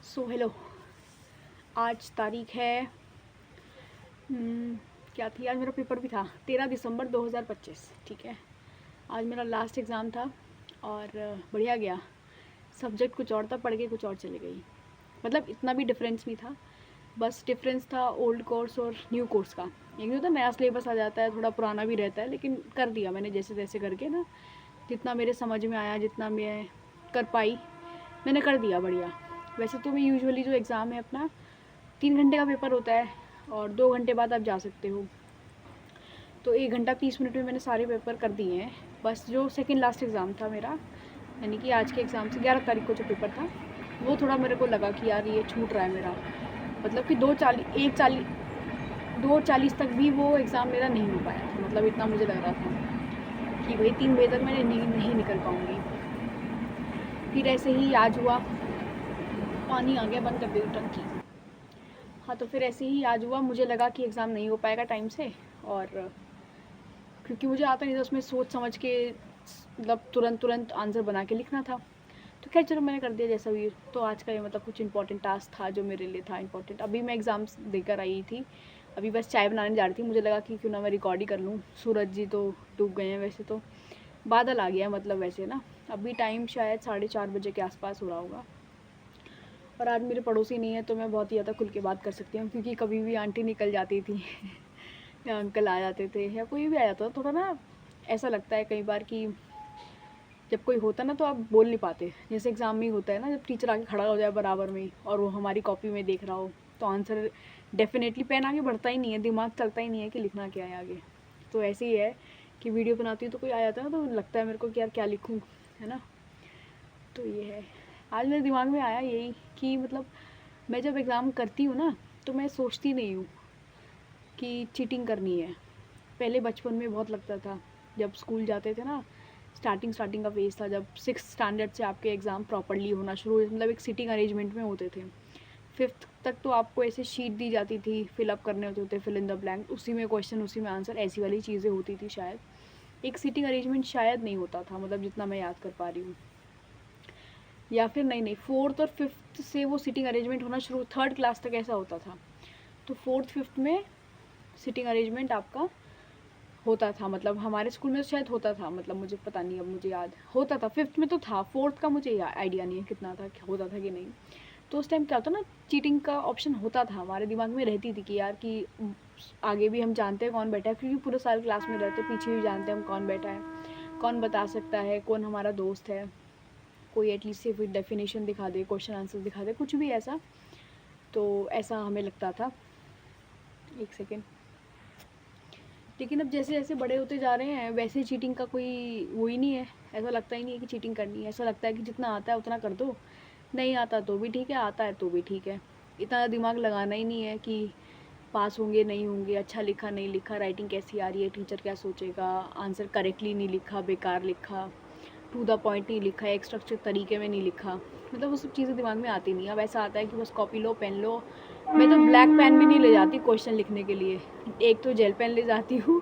Hello. आज तारीख है क्या थी? आज मेरा पेपर भी था 13 दिसंबर 2025। ठीक है, आज मेरा लास्ट एग्ज़ाम था और बढ़िया गया। सब्जेक्ट कुछ और था, पढ़ के कुछ और चले गई। मतलब इतना भी डिफरेंस नहीं था, बस डिफरेंस था ओल्ड कोर्स और न्यू कोर्स का। एक नहीं होता नया सिलेबस आ जाता है, थोड़ा पुराना भी रहता है, लेकिन कर दिया मैंने जैसे तैसे करके ना, जितना मेरे समझ में आया, जितना मैं कर पाई मैंने कर दिया बढ़िया। वैसे तो मैं यूजुअली जो एग्ज़ाम है अपना 3 घंटे का पेपर होता है और 2 घंटे बाद आप जा सकते हो, तो 1 घंटा 30 मिनट में मैंने सारे पेपर कर दिए हैं। बस जो सेकंड लास्ट एग्ज़ाम था मेरा, यानी कि आज के एग्ज़ाम से 11 तारीख को जो पेपर था, वो थोड़ा मेरे को लगा कि यार ये छूट रहा है मेरा। मतलब कि 2:40 तक भी वो एग्ज़ाम मेरा नहीं हो पाया। मतलब इतना मुझे लग रहा था कि भाई 3 बजे तक मैं नहीं निकल पाऊँगी। फिर ऐसे ही आज हुआ, पानी आ गया, बंद कर दी टंकी। हाँ, तो फिर ऐसे ही आज हुआ, मुझे लगा कि एग्ज़ाम नहीं हो पाएगा टाइम से, और क्योंकि मुझे आता नहीं था उसमें सोच समझ के, मतलब तुरंत आंसर बना के लिखना था। तो खैर चलो मैंने कर दिया जैसा भी। तो आज का ये मतलब कुछ इंपॉर्टेंट टास्क था जो मेरे लिए था इंपॉर्टेंट। अभी मैं एग्ज़ाम्स देकर आई थी, अभी बस चाय बनाने जा रही थी। मुझे लगा कि क्यों ना मैं रिकॉर्ड ही कर लूँ। सूरज जी तो डूब गए हैं, वैसे तो बादल आ गया, मतलब वैसे ना अभी टाइम शायद 4:30 बजे के आसपास हो रहा होगा। और आज मेरे पड़ोसी नहीं है तो मैं बहुत ही ज़्यादा खुल के बात कर सकती हूँ, क्योंकि कभी भी आंटी निकल जाती थी या अंकल आ जाते थे या कोई भी आ जाता था। थोड़ा ना ऐसा लगता है कई बार कि जब कोई होता ना तो आप बोल नहीं पाते। जैसे एग्ज़ाम में ही होता है ना, जब टीचर आके खड़ा हो जाए बराबर में और वो हमारी कॉपी में देख रहा हो, तो आंसर डेफिनेटली पेन आगे बढ़ता ही नहीं है, दिमाग चलता ही नहीं है कि लिखना क्या है आगे। तो ऐसे ही है कि वीडियो बनाती हूँ तो कोई आ जाता है ना, तो लगता है मेरे को कि यार क्या लिखूँ, है ना। तो ये है, आज मेरे दिमाग में आया यही कि मतलब मैं जब एग्ज़ाम करती हूँ ना, तो मैं सोचती नहीं हूँ कि चीटिंग करनी है। पहले बचपन में बहुत लगता था, जब स्कूल जाते थे ना, स्टार्टिंग का फेज़ था जब 6th स्टैंडर्ड से आपके एग्ज़ाम प्रॉपर्ली होना शुरू हुए, मतलब एक सीटिंग अरेंजमेंट में होते थे। 5th तक तो आपको ऐसे शीट दी जाती थी, फिलअप करने होते थे, फिल इन द ब्लैंक, उसी में क्वेश्चन उसी में आंसर, ऐसी वाली चीज़ें होती थी शायद। एक सीटिंग अरेंजमेंट शायद नहीं होता था, मतलब जितना मैं याद कर पा रही हूँ। या फिर नहीं 4th और 5th से वो सीटिंग अरेंजमेंट होना शुरू, 3rd क्लास तक ऐसा होता था। तो 4th 5th में सीटिंग अरेंजमेंट आपका होता था, मतलब हमारे स्कूल में शायद होता था, मतलब मुझे पता नहीं, अब मुझे याद होता था। 5th में तो था, 4th का मुझे आइडिया नहीं है कितना था, होता था कि नहीं। तो उस टाइम क्या होता ना, चीटिंग का ऑप्शन होता था, हमारे दिमाग में रहती थी कि यार कि आगे भी हम जानते हैं कौन बैठा है, क्योंकि पूरे साल क्लास में रहते, पीछे भी जानते हैं हम कौन बैठा है, कौन बता सकता है, कौन हमारा दोस्त है, कोई एटलीस्ट से कोई डेफिनेशन दिखा दे, क्वेश्चन आंसर दिखा दे, कुछ भी ऐसा। तो ऐसा हमें लगता था। एक सेकेंड। लेकिन अब जैसे जैसे बड़े होते जा रहे हैं, वैसे चीटिंग का कोई वो ही नहीं है। ऐसा लगता ही नहीं है कि चीटिंग करनी है, ऐसा लगता है कि जितना आता है उतना कर दो, नहीं आता तो भी ठीक है, आता है तो भी ठीक है। इतना दिमाग लगाना ही नहीं है कि पास होंगे नहीं होंगे, अच्छा लिखा नहीं लिखा, राइटिंग कैसी आ रही है, टीचर क्या सोचेगा, आंसर करेक्टली नहीं लिखा, बेकार लिखा, टू द पॉइंट नहीं लिखा, एक स्ट्रक्चर तरीके में नहीं लिखा, मतलब वो सब चीज़ें दिमाग में आती नहीं। अब ऐसा आता है कि बस कॉपी लो, पेन लो। मैं तो ब्लैक पेन भी नहीं ले जाती क्वेश्चन लिखने के लिए, एक तो जेल पेन ले जाती हूँ।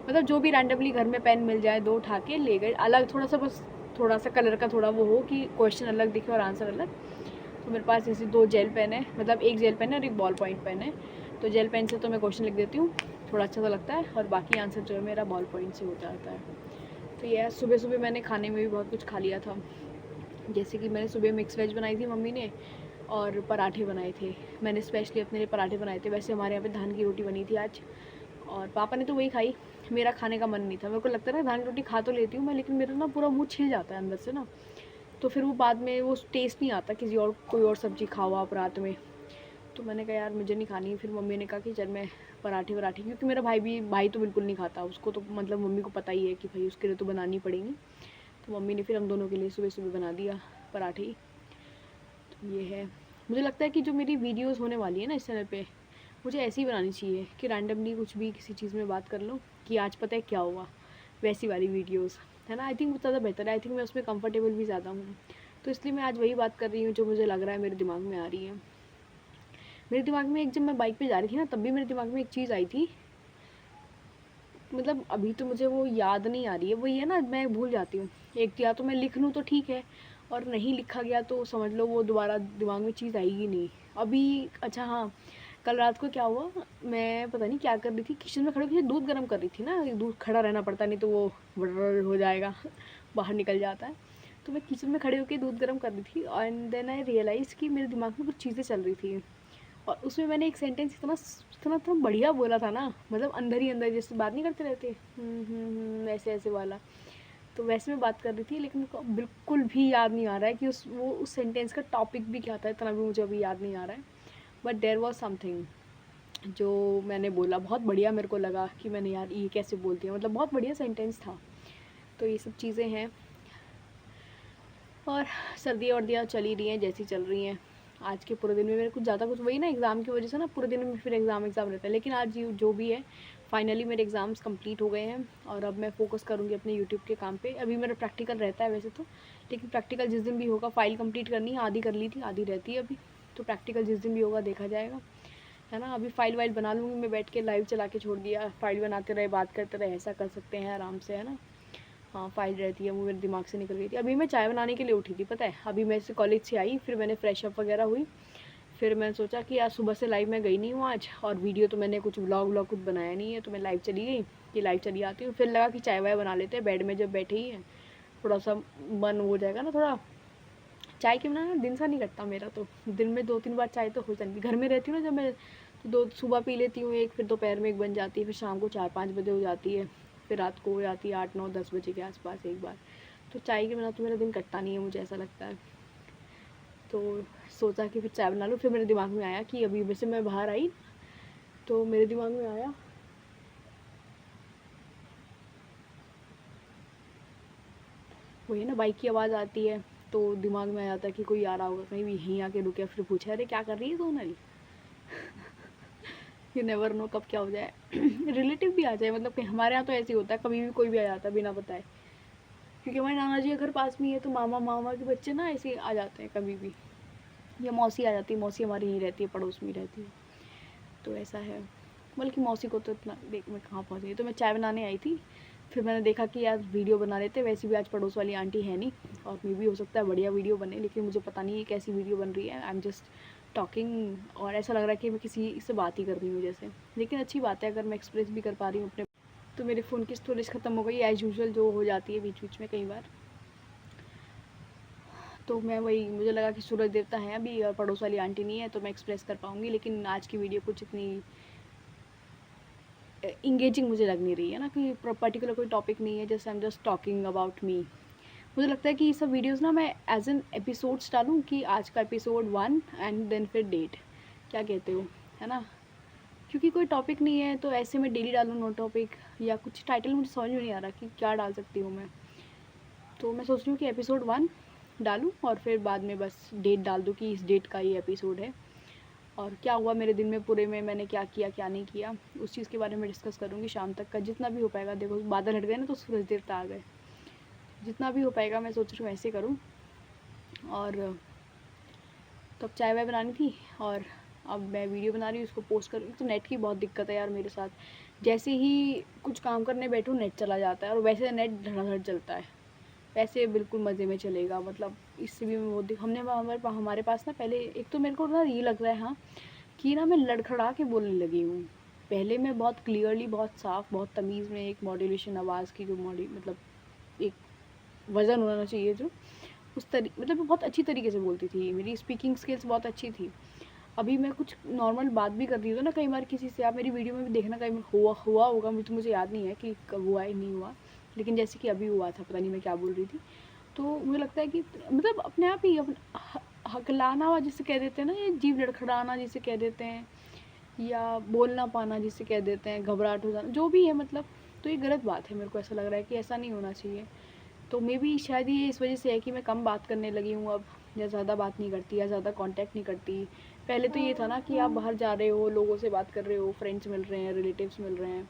मतलब जो भी रैंडमली घर में पेन मिल जाए, 2 उठा के ले गए, अलग थोड़ा सा, बस थोड़ा सा कलर का थोड़ा वो हो कि क्वेश्चन अलग दिखे और आंसर अलग। तो मेरे पास ऐसे 2 जेल पेन है, मतलब एक जेल पेन है और एक बॉल पॉइंट पेन है। तो जेल पेन से तो मैं क्वेश्चन लिख देती हूँ, थोड़ा अच्छा सा लगता है, और बाकी आंसर जो है मेरा बॉल पॉइंट से हो जाता है। तो ये सुबह सुबह मैंने खाने में भी बहुत कुछ खा लिया था। जैसे कि मैंने सुबह मिक्स वेज बनाई थी मम्मी ने, और पराठे बनाए थे। मैंने स्पेशली अपने लिए पराठे बनाए थे, वैसे हमारे यहाँ पे धान की रोटी बनी थी आज, और पापा ने तो वही खाई। मेरा खाने का मन नहीं था, मेरे को लगता है ना धान की रोटी खा तो लेती हूँ मैं, लेकिन मेरा ना पूरा मुँह छिल जाता है अंदर से ना, तो फिर वो बाद में वो टेस्ट नहीं आता, किसी और कोई और सब्ज़ी खाओ आप रात में। तो मैंने कहा यार मुझे नहीं खानी। फिर मम्मी ने कहा कि चल मैं पराठे, क्योंकि मेरा भाई तो बिल्कुल नहीं खाता, उसको तो मतलब मम्मी को पता ही है कि भाई उसके लिए तो बनानी पड़ेंगी। तो मम्मी ने फिर हम दोनों के लिए सुबह सुबह बना दिया पराठे ही। तो ये है, मुझे लगता है कि जो मेरी वीडियोस होने वाली है ना इस चैनल पे, मुझे ऐसी ही बनानी चाहिए कि रैंडमली कुछ भी किसी चीज़ में बात कर लो कि आज पता है क्या हुआ, वैसी वाली वीडियोस, है ना। आई थिंक वो ज़्यादा बेहतर है, आई थिंक मैं उसमें कंफर्टेबल भी ज़्यादा हूँ। तो इसलिए मैं आज वही बात कर रही हूँ जो मुझे लग रहा है मेरे दिमाग में आ रही है। मेरे दिमाग में एक, जब मैं बाइक पे जा रही थी ना, तब भी मेरे दिमाग में एक चीज़ आई थी, मतलब अभी तो मुझे वो याद नहीं आ रही है, वही है ना, मैं भूल जाती हूँ। एक या तो मैं लिख लूँ तो ठीक है, और नहीं लिखा गया तो समझ लो वो दोबारा दिमाग में चीज़ आएगी नहीं। अभी अच्छा हाँ, कल रात को क्या हुआ, मैं पता नहीं क्या कर रही थी, किचन में खड़े होकर दूध गर्म कर रही थी ना, दूध खड़ा रहना पड़ता नहीं तो वो बड़र हो जाएगा बाहर निकल जाता है। तो मैं किचन में खड़े होकर दूध गर्म कर रही थी एंड देन आई रियलाइज़ कि मेरे दिमाग में कुछ चीज़ें चल रही थी। और उसमें मैंने एक सेंटेंस इतना इतना इतना बढ़िया बोला था ना, मतलब अंदर ही अंदर जैसे बात नहीं करते रहते, ऐसे ऐसे वाला। तो वैसे मैं बात कर रही थी लेकिन मुझको बिल्कुल भी याद नहीं आ रहा है कि उस सेंटेंस का टॉपिक भी क्या था, इतना भी मुझे अभी याद नहीं आ रहा है। बट देयर वॉज समथिंग जो मैंने बोला, बहुत बढ़िया मेरे को लगा कि मैंने यार ये कैसे बोलती है, मतलब बहुत बढ़िया सेंटेंस था। तो ये सब चीज़ें हैं। और सर्दियाँ वर्दियाँ चल ही रही हैं जैसी चल रही हैं। आज के पूरे दिन में मेरे कुछ ज़्यादा कुछ वही ना, एग्ज़ाम की वजह से ना पूरे दिन में फिर एग्ज़ाम रहता है। लेकिन आज जो भी है फाइनली मेरे एग्ज़ाम्स कंप्लीट हो गए हैं और अब मैं फ़ोकस करूँगी अपने यूट्यूब के काम पे। अभी मेरा प्रैक्टिकल रहता है वैसे तो, लेकिन प्रैक्टिकल जिस दिन भी होगा, फ़ाइल कंप्लीट करनी है, आधी कर ली थी, आधी रहती है अभी। तो प्रैक्टिकल जिस दिन भी होगा देखा जाएगा, है ना। अभी फ़ाइल वाइल बना लूँगी मैं, बैठ के लाइव चला के छोड़ दिया, फ़ाइल बनाते रहे, बात करते रहे, ऐसा कर सकते हैं आराम से, है ना। हाँ, फ़ाइल रहती है, वो मेरे दिमाग से निकल गई थी। अभी मैं चाय बनाने के लिए उठी थी, पता है। अभी मैं से कॉलेज से आई, फिर मैंने फ्रेश अप वगैरह हुई, फिर मैंने सोचा कि आज सुबह से लाइव मैं गई नहीं हूँ आज, और वीडियो तो मैंने कुछ व्लॉग कुछ बनाया नहीं है, तो मैं लाइव चली गई कि लाइव चली आती हूँ। फिर लगा कि चाय वाय बना लेते हैं, बेड में जब बैठे ही हैं, थोड़ा सा मन हो जाएगा ना थोड़ा। चाय के बिना ना दिन सा नहीं कटता मेरा, तो दिन में 2-3 बार चाय तो हो जाती है। घर में रहती हूँ ना जब मैं, तो 2 सुबह पी लेती हूँ एक, फिर दोपहर में एक बन जाती है, फिर शाम को 4-5 बजे हो जाती है, फिर रात को हो जाती है 8-9-10 बजे के आसपास एक बार। तो चाय के बिना तो मेरा दिन कटता नहीं है, मुझे ऐसा लगता है। तो सोचा कि फिर चाय बना लूँ। फिर मेरे दिमाग में आया कि अभी वैसे मैं बाहर आई, तो मेरे दिमाग में आया वही ना, बाइक की आवाज़ आती है तो दिमाग में आ जाता है कि कोई आ रहा होगा, कहीं भी यहीं आके रुके, फिर पूछे अरे क्या कर रही है सोनाली। यू नेवर नो कब क्या हो जाए। रिलेटिव भी आ जाए, मतलब कि हमारे यहाँ तो ऐसे ही होता है, कभी भी कोई भी आ जाता है बिना बताए। क्योंकि हमारे नाना जी का घर पास में ही है, तो मामा मामा के बच्चे ना ऐसे आ जाते हैं कभी भी, या मौसी आ जाती है, मौसी हमारी यहीं रहती है, पड़ोस में ही रहती है, तो ऐसा है। बल्कि मौसी को तो इतना देख मैं कहाँ पहुँच गई, तो मैं चाय बनाने आई थी, फिर मैंने देखा कि यार वीडियो बना लेते, वैसे भी आज पड़ोस वाली आंटी है नहीं, और मे भी हो सकता है बढ़िया वीडियो बने, लेकिन मुझे पता नहीं है कैसी वीडियो बन रही है। आई एम जस्ट टॉकिंग, और ऐसा लग रहा है कि मैं किसी से बात ही कर रही हूँ जैसे। लेकिन अच्छी बात है अगर मैं एक्सप्रेस भी कर पा रही हूँ अपने। तो मेरे फ़ोन की स्टोरेज ख़त्म हो गई एज़ यूजुअल, जो हो जाती है बीच बीच में कई बार। तो मैं वही, मुझे लगा कि सूरज देवता है अभी और पड़ोस वाली आंटी नहीं है, तो मैं एक्सप्रेस कर पाऊँगी। लेकिन आज की वीडियो कुछ इतनी इंगेजिंग मुझे लग नहीं रही है ना, कि पर्टिकुलर कोई टॉपिक नहीं है, जैसे I am just talking about me. मुझे लगता है कि ये सब वीडियोस ना मैं एज एन एपिसोड्स डालूँ, कि आज का एपिसोड 1 एंड देन फिर डेट, क्या कहते हो, है ना। क्योंकि कोई टॉपिक नहीं है तो ऐसे मैं डेली डालूँ नो टॉपिक, या कुछ टाइटल मुझे समझ में नहीं आ रहा कि क्या डाल सकती हूँ मैं। तो मैं सोच रही हूँ कि एपिसोड 1 डालूँ और फिर बाद में बस डेट डाल दूँ कि इस डेट का ये एपिसोड है, और क्या हुआ मेरे दिन में पूरे में, मैंने क्या किया क्या नहीं किया, उस चीज़ के बारे में डिस्कस करूँगी शाम तक का, जितना भी हो पाएगा। देखो बादल हट गए ना तो सूरज देवता आ गए, जितना भी हो पाएगा मैं सोच रही हूँ ऐसे करूँ। और तब चाय वाय बनानी थी, और अब मैं वीडियो बना रही हूँ, उसको पोस्ट कर रही हूँ। तो नेट की बहुत दिक्कत है यार मेरे साथ, जैसे ही कुछ काम करने बैठूँ नेट चला जाता है, और वैसे नेट धड़ाधड़ चलता है, वैसे बिल्कुल मज़े में चलेगा। मतलब इससे भी मैं बहुत हमने हमारे पास ना पहले, एक तो मेरे को ना ये लग रहा है हाँ, कि ना मैं लड़खड़ा के बोलने लगी हूँ। पहले मैं बहुत क्लियरली, बहुत साफ़, बहुत तमीज़ में, एक मॉड्यूलेशन आवाज़ की जो मतलब एक वज़न होना चाहिए जो, उस मतलब मैं बहुत अच्छी तरीके से बोलती थी, मेरी स्पीकिंग स्किल्स बहुत अच्छी थी। अभी मैं कुछ नॉर्मल बात भी कर रही हूँ तो ना, कई बार किसी से, आप मेरी वीडियो में भी देखना, कहीं हुआ होगा, मुझे याद नहीं है कि कब हुआ है नहीं हुआ, लेकिन जैसे कि अभी हुआ था, पता नहीं मैं क्या बोल रही थी। तो मुझे लगता है कि मतलब अपने आप ही हकलाना हुआ जिसे कह देते हैं ना, ये जीभ लड़खड़ाना जिसे कह देते हैं, या बोल ना पाना जिसे कह देते हैं, घबराहट हो जाना, जो भी है मतलब। तो ये गलत बात है, मेरे को ऐसा लग रहा है कि ऐसा नहीं होना चाहिए। तो मे बी शायद ये इस वजह से है कि मैं कम बात करने लगी हूँ अब, या ज़्यादा बात नहीं करती, या ज़्यादा कांटेक्ट नहीं करती। पहले तो ये था ना कि आप बाहर जा रहे हो, लोगों से बात कर रहे हो, फ्रेंड्स मिल रहे हैं, रिलेटिव्स मिल रहे हैं,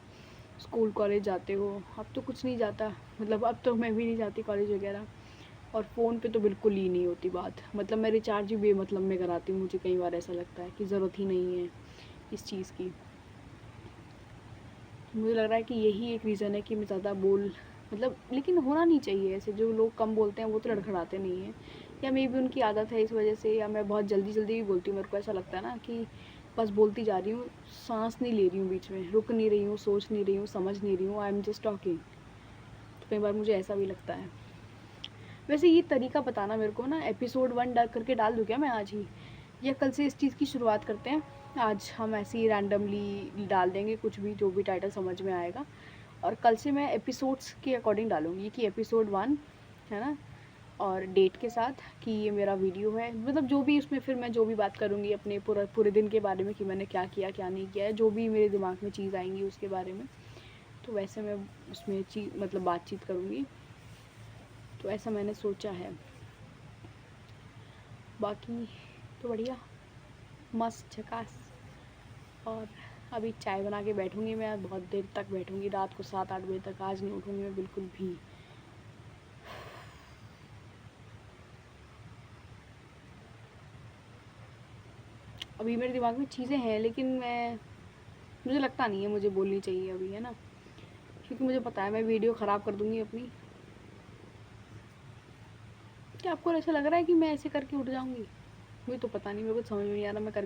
स्कूल कॉलेज जाते हो। अब तो कुछ नहीं जाता, मतलब अब तो मैं भी नहीं जाती कॉलेज वगैरह। और फ़ोन पे तो बिल्कुल ही नहीं होती बात, मतलब मैं रिचार्ज भी बेमतलब में कराती हूँ, मुझे कई बार ऐसा लगता है कि ज़रूरत ही नहीं है इस चीज़ की। मुझे लग रहा है कि यही एक रीज़न है कि मैं ज़्यादा मतलब, लेकिन होना नहीं चाहिए ऐसे, जो लोग कम बोलते हैं वो तो लड़खड़ाते नहीं हैं। या मे भी उनकी आदत है इस वजह से, या मैं बहुत जल्दी जल्दी भी बोलती हूँ। मेरे को ऐसा लगता है ना कि बस बोलती जा रही हूँ, सांस नहीं ले रही हूँ, बीच में रुक नहीं रही हूँ, सोच नहीं रही हूँ, समझ नहीं रही हूँ, आई एम जस्ट टॉकिंग। तो कई बार मुझे ऐसा भी लगता है। वैसे ये तरीका बताना मेरे को ना, एपिसोड 1 करके डाल दूँ क्या मैं आज ही, या कल से इस चीज़ की शुरुआत करते हैं? आज हम ऐसे ही रैंडमली डाल देंगे कुछ भी, जो भी टाइटल समझ में आएगा, और कल से मैं एपिसोड्स के अकॉर्डिंग डालूँगी कि एपिसोड 1 है ना, और डेट के साथ कि ये मेरा वीडियो है। मतलब जो भी उसमें फिर मैं जो भी बात करूँगी अपने पूरे दिन के बारे में, कि मैंने क्या किया क्या नहीं किया है, जो भी मेरे दिमाग में चीज़ आएंगी उसके बारे में, तो वैसे मैं उसमें मतलब बातचीत करूँगी। तो ऐसा मैंने सोचा है। बाकी तो बढ़िया, मस्त झकास। और अभी चाय बना के बैठूँगी मैं, बहुत देर तक बैठूँगी, रात को 7-8 बजे तक। आज नहीं उठूँगी मैं बिल्कुल भी। अभी मेरे दिमाग में चीज़ें हैं, लेकिन मुझे लगता नहीं है मुझे बोलनी चाहिए अभी, है ना, क्योंकि मुझे पता है मैं वीडियो ख़राब कर दूँगी अपनी। क्या आपको ऐसा लग रहा है कि मैं ऐसे करके उठ जाऊँगी? मुझे तो पता नहीं, मेरे को समझ में नहीं आ रहा मैं कर